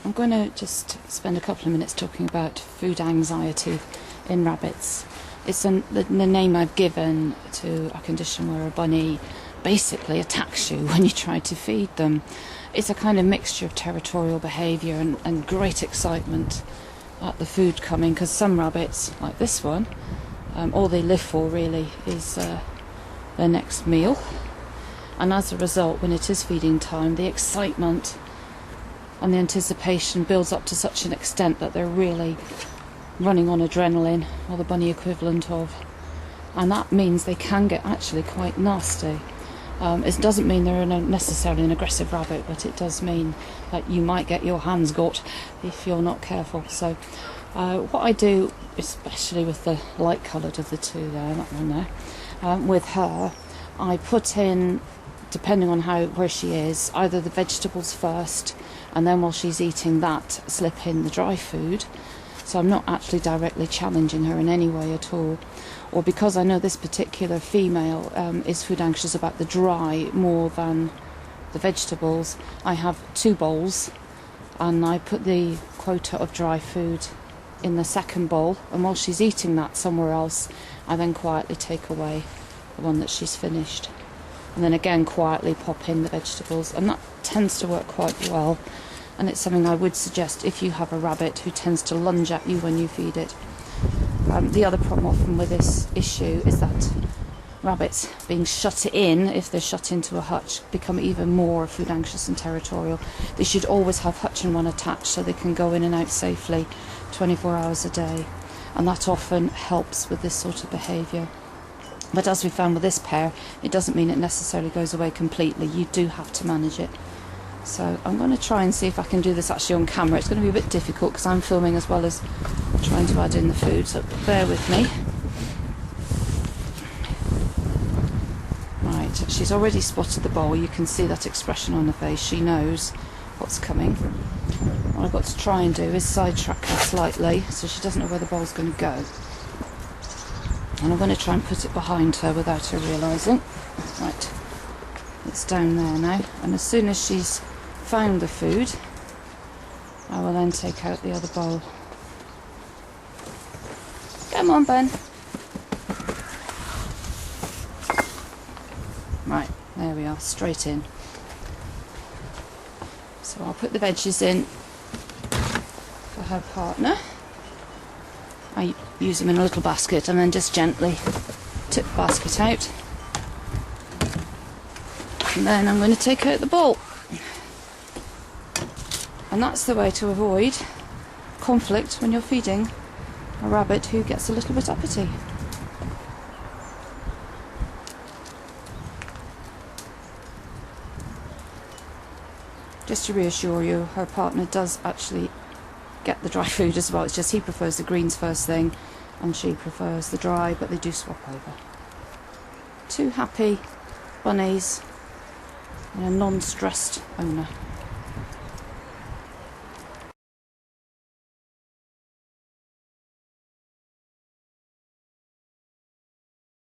I'm going to just spend a couple of minutes talking about food anxiety in rabbits. It's the name I've given to a condition where a bunny basically attacks you when you try to feed them. It's a kind of mixture of territorial behaviour and great excitement at the food coming, because some rabbits, like this one, all they live for really is their next meal. And as a result, when it is feeding time, the excitement and the anticipation builds up to such an extent that they're really running on adrenaline, or the bunny equivalent of, and that means they can get actually quite nasty. It doesn't mean they're necessarily an aggressive rabbit, but it does mean that you might get your hands got if you're not careful. So what I do, especially with the light coloured of the two there, that one there, with her, I put in, depending on where she is, either the vegetables first, and then while she's eating that, slip in the dry food. So I'm not actually directly challenging her in any way at all. Or because I know this particular female is food anxious about the dry more than the vegetables, I have 2 bowls, and I put the quota of dry food in the second bowl, and while she's eating that somewhere else, I then quietly take away the one that she's finished, and then again quietly pop in the vegetables, and that tends to work quite well. And it's something I would suggest if you have a rabbit who tends to lunge at you when you feed it. The other problem often with this issue is that rabbits being shut in, if they're shut into a hutch, become even more food anxious and territorial. They should always have hutch and run attached so they can go in and out safely 24 hours a day, and that often helps with this sort of behaviour. But as we found with this pair, it doesn't mean it necessarily goes away completely. You do have to manage it. So I'm going to try and see if I can do this actually on camera. It's going to be a bit difficult because I'm filming as well as trying to add in the food, so bear with me. Right, she's already spotted the bowl. You can see that expression on her face. She knows what's coming. What I've got to try and do is sidetrack her slightly so she doesn't know where the bowl's going to go. And I'm going to try and put it behind her without her realising. Right, it's down there now, and as soon as she's found the food, I will then take out the other bowl. Come on, Ben. Right, there we are, straight in. So I'll put the veggies in for her partner. I use them in a little basket and then just gently tip the basket out. And then I'm going to take out the bowl. And that's the way to avoid conflict when you're feeding a rabbit who gets a little bit uppity. Just to reassure you, her partner does actually get the dry food as well. It's just he prefers the greens first thing and she prefers the dry, but they do swap over. 2 happy bunnies and a non-stressed owner.